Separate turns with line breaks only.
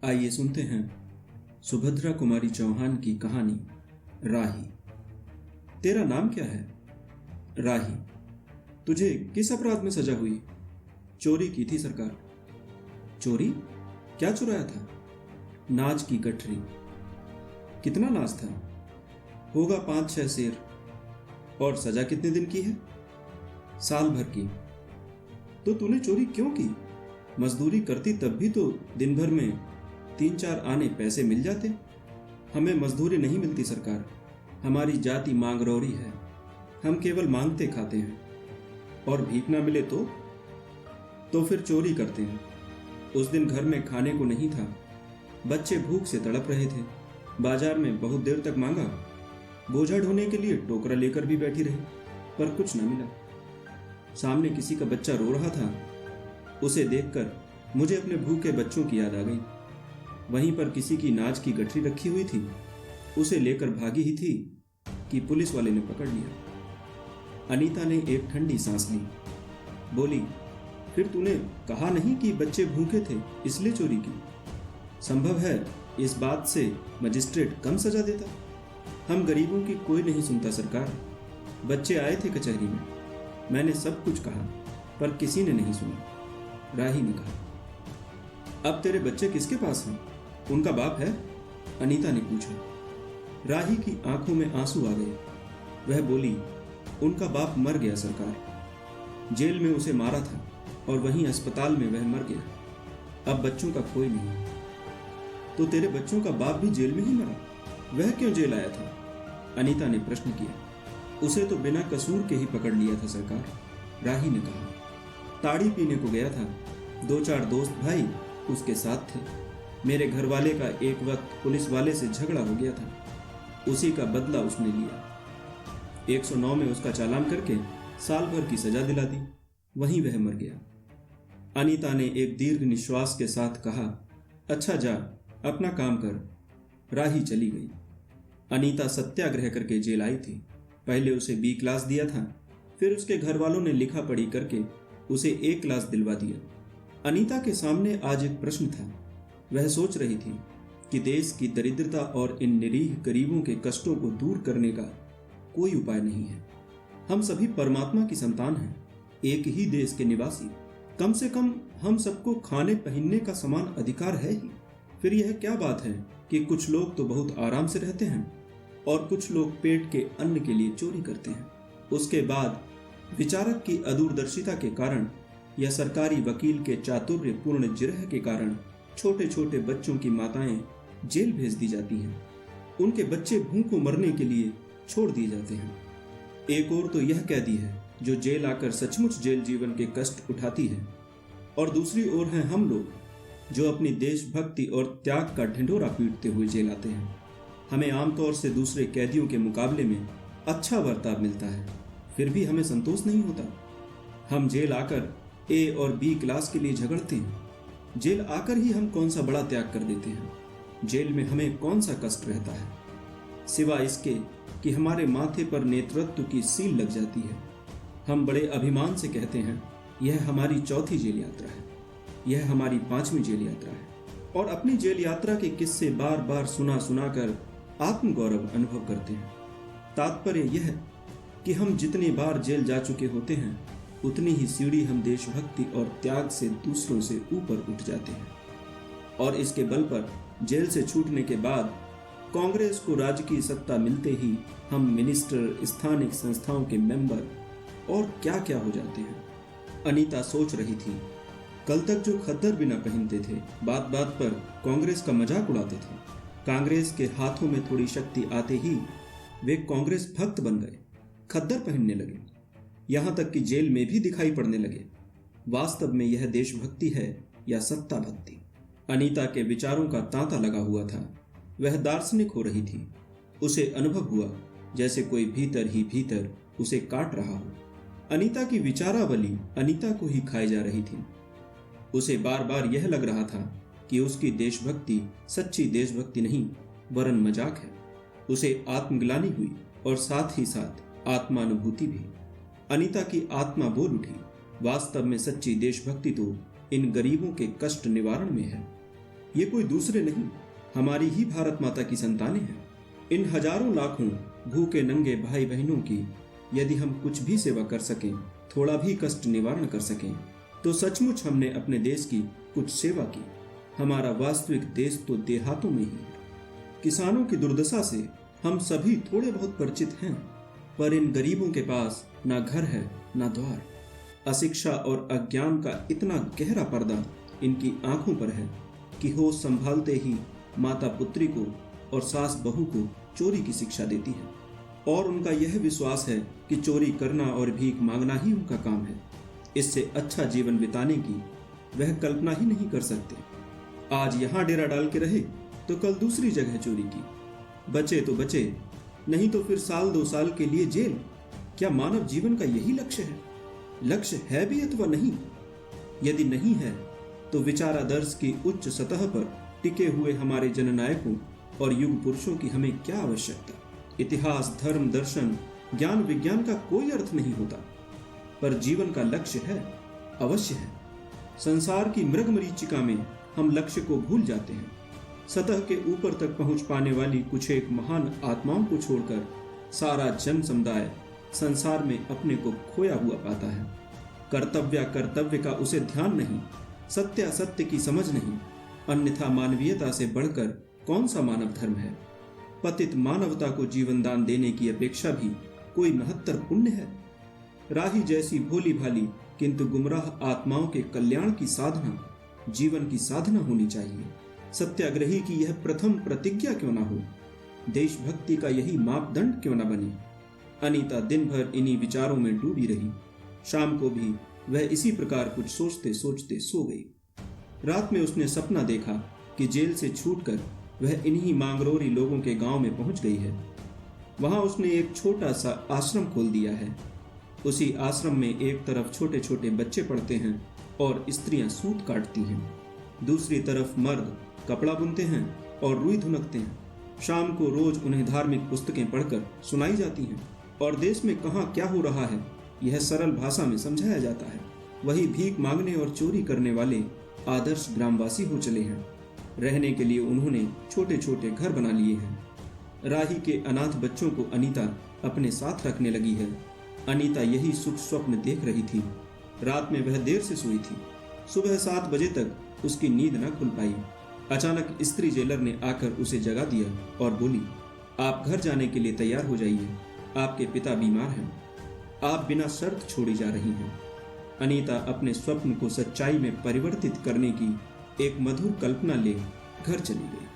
आइए सुनते हैं सुभद्रा कुमारी चौहान की कहानी राही। तेरा नाम क्या है? राही। तुझे किस अपराध में सजा हुई? चोरी की थी सरकार। चोरी? क्या चुराया था? नाज की गठरी। कितना नाज था? होगा 5-6 सेर। और सजा कितने दिन की है? साल भर की। तो तूने चोरी क्यों की? मजदूरी करती तब भी तो दिन भर में 3-4 आने पैसे मिल जाते। हमें मजदूरी नहीं मिलती सरकार। हमारी जाति मांगरौरी है। हम केवल मांगते खाते हैं और भीख ना मिले तो फिर चोरी करते हैं। उस दिन घर में खाने को नहीं था। बच्चे भूख से तड़प रहे थे। बाजार में बहुत देर तक मांगा। बोझा ढोने के लिए टोकरा लेकर भी बैठी रही, पर कुछ न मिला। सामने किसी का बच्चा रो रहा था। उसे देखकर मुझे अपने भूखे बच्चों की याद आ गई। वहीं पर किसी की नाज की गठरी रखी हुई थी। उसे लेकर भागी ही थी कि पुलिस वाले ने पकड़ लिया। अनीता ने एक ठंडी सांस ली। बोली, फिर तूने कहा नहीं कि बच्चे भूखे थे इसलिए चोरी की? संभव है इस बात से मजिस्ट्रेट कम सजा देता। हम गरीबों की कोई नहीं सुनता सरकार। बच्चे आए थे कचहरी में। मैंने सब कुछ कहा पर किसी ने नहीं सुना। राही ने कहा, अब तेरे बच्चे किसके पास हैं? उनका बाप है? अनीता ने पूछा। राही की आंखों में आंसू आ गए। वह बोली, उनका बाप मर गया सरकार। जेल में उसे मारा था और वहीं अस्पताल में वह मर गया। अब बच्चों का कोई नहीं। तो तेरे बच्चों का बाप भी जेल में ही मरा? वह क्यों जेल आया था? अनीता ने प्रश्न किया। उसे तो बिना कसूर के ही पकड़ लिया था सरकार। राही ने कहा, ताड़ी पीने को गया था। 2-4 दोस्त भाई उसके साथ थे। मेरे घर वाले का एक वक्त पुलिस वाले से झगड़ा हो गया था। उसी का बदला उसने लिया। 109 में उसका चालान करके साल भर की सजा दिला दी। वहीं वह मर गया। अनीता ने एक दीर्घ निश्वास के साथ कहा, अच्छा जा, अपना काम कर। राही चली गई। अनीता सत्याग्रह करके जेल आई थी। पहले उसे B क्लास दिया था, फिर उसके घर वालों ने लिखा पढ़ी करके उसे A क्लास दिलवा दिया। अनीता के सामने आज एक प्रश्न था। वह सोच रही थी कि देश की दरिद्रता और इन निरीह गरीबों के कष्टों को दूर करने का कोई उपाय नहीं है। हम सभी परमात्मा की संतान हैं, एक ही देश के निवासी। कम से कम हम सबको खाने पहनने का समान अधिकार है ही। फिर यह क्या बात है कि कुछ लोग तो बहुत आराम से रहते हैं और कुछ लोग पेट के अन्न के लिए चोरी करते हैं। उसके बाद विचारक की अदूरदर्शिता के कारण या सरकारी वकील के चातुर्यपूर्ण जिरह के कारण छोटे छोटे बच्चों की माताएं जेल भेज दी जाती हैं। उनके बच्चे भूखों मरने के लिए छोड़ दिए जाते हैं। एक ओर तो यह कैदी है जो जेल आकर सचमुच जेल जीवन के कष्ट उठाती है, और दूसरी ओर हैं हम लोग जो अपनी देशभक्ति और त्याग का ढिंढोरा पीटते हुए जेल आते हैं। हमें आमतौर से दूसरे कैदियों के मुकाबले में अच्छा बर्ताव मिलता है, फिर भी हमें संतोष नहीं होता। हम जेल आकर A और B क्लास के लिए झगड़ते हैं। जेल आकर ही हम कौन सा बड़ा त्याग कर देते हैं। जेल में हमें कौन सा कष्ट रहता है, सिवाय इसके कि हमारे माथे पर नेतृत्व की सील लग जाती है। हम बड़े अभिमान से कहते हैं, यह हमारी 4थी जेल यात्रा है, यह हमारी 5वीं जेल यात्रा है, और अपनी जेल यात्रा के किस्से बार बार सुना कर आत्मगौरव अनुभव करते हैं। तात्पर्य यह कि हम जितनी बार जेल जा चुके होते हैं उतनी ही सीढ़ी हम देशभक्ति और त्याग से दूसरों से ऊपर उठ जाते हैं। और इसके बल पर जेल से छूटने के बाद कांग्रेस को राजकीय सत्ता मिलते ही हम मिनिस्टर, स्थानिक संस्थाओं के मेंबर और क्या क्या हो जाते हैं। अनीता सोच रही थी, कल तक जो खद्दर भी न पहनते थे, बात बात पर कांग्रेस का मजाक उड़ाते थे। कांग्रेस के हाथों में थोड़ी शक्ति आते ही वे कांग्रेस भक्त बन गए, खद्दर पहनने लगे, यहां तक कि जेल में भी दिखाई पड़ने लगे। वास्तव में यह देशभक्ति है या सत्ता भक्ति? अनीता के विचारों का तांता लगा हुआ था। वह दार्शनिक हो रही थी। उसे अनुभव हुआ जैसे कोई भीतर ही भीतर उसे काट रहा हो। अनीता की विचारावली अनीता को ही खाई जा रही थी। उसे बार बार यह लग रहा था कि उसकी देशभक्ति सच्ची देशभक्ति नहीं वरन मजाक है। उसे आत्मग्लानि हुई और साथ ही साथ आत्मानुभूति भी। अनीता की आत्मा बोल उठी, वास्तव में सच्ची देशभक्ति तो इन गरीबों के कष्ट निवारण में है। ये कोई दूसरे नहीं, हमारी ही भारत माता की संतानें हैं। इन हजारों लाखों भूखे नंगे भाई बहनों की यदि हम कुछ भी सेवा कर सकें, थोड़ा भी कष्ट निवारण कर सकें, तो सचमुच हमने अपने देश की कुछ सेवा की। हमारा वास्तविक देश तो देहातों में ही है। किसानों की दुर्दशा से हम सभी थोड़े बहुत परिचित हैं, पर इन गरीबों के पास ना घर है ना द्वार। अशिक्षा और अज्ञान का इतना गहरा पर्दा इनकी आंखों पर है कि होश संभालते ही माता पुत्री को और सास बहू को चोरी की शिक्षा देती है, और उनका यह विश्वास है कि चोरी करना और भीख मांगना ही उनका काम है। इससे अच्छा जीवन बिताने की वह कल्पना ही नहीं कर सकते। आज यहाँ डेरा डाल के रहे तो कल दूसरी जगह चोरी की। बचे तो बचे, नहीं तो फिर साल 2 साल के लिए जेल। क्या मानव जीवन का यही लक्ष्य है? लक्ष्य है भी अथवा नहीं? यदि नहीं है तो विचारादर्श की उच्च सतह पर टिके हुए हमारे जननायकों और युग पुरुषों की हमें क्या आवश्यकता? इतिहास, धर्म, दर्शन, ज्ञान, विज्ञान का कोई अर्थ नहीं होता, पर जीवन का लक्ष्य है, अवश्य है। संसार की मृग मरीचिका में हम लक्ष्य को भूल जाते हैं। सतह के ऊपर तक पहुंच पाने वाली कुछ एक महान आत्माओं को छोड़कर सारा जन समुदाय संसार में अपने को खोया हुआ पाता है। कर्तव्य का उसे ध्यान नहीं, सत्य असत्य की समझ नहीं, अन्यथा मानवीयता से बढ़कर कौन सा मानव धर्म है? पतित मानवता को जीवन दान देने की अपेक्षा भी कोई महत्तर पुण्य है? राही जैसी भोली भाली किंतु गुमराह आत्माओं के कल्याण की साधना जीवन की साधना होनी चाहिए। सत्याग्रही की यह प्रथम प्रतिज्ञा क्यों ना हो? देशभक्ति का यही मापदंड क्यों ना बने? अनीता दिन भर इन्हीं विचारों में डूबी रही। शाम को भी वह इसी प्रकार कुछ सोचते सोचते सो गई। रात में उसने सपना देखा कि जेल से छूटकर वह इन्हीं मांगरोरी लोगों के गांव में पहुंच गई है। वहां उसने एक छोटा सा आश्रम खोल दिया है। उसी आश्रम में एक तरफ छोटे छोटे बच्चे पढ़ते हैं और स्त्रियां सूत काटती हैं, दूसरी तरफ मर्द कपड़ा बुनते हैं और रुई धुनकते हैं। शाम को रोज उन्हें धार्मिक पुस्तकें पढ़कर सुनाई जाती हैं और देश में कहाँ क्या हो रहा है यह सरल भाषा में समझाया जाता है। वही भीख मांगने और चोरी करने वाले आदर्श ग्रामवासी हो चले हैं। रहने के लिए उन्होंने छोटे छोटे घर बना लिए हैं। राही के अनाथ बच्चों को अनीता अपने साथ रखने लगी है। अनीता यही सुख स्वप्न देख रही थी। रात में वह देर से सोई थी। सुबह 7 बजे तक उसकी नींद न खुल पाई। अचानक स्त्री जेलर ने आकर उसे जगा दिया और बोली, आप घर जाने के लिए तैयार हो जाइए, आपके पिता बीमार हैं, आप बिना शर्त छोड़ी जा रही हैं। अनीता अपने स्वप्न को सच्चाई में परिवर्तित करने की एक मधुर कल्पना ले घर चली गई।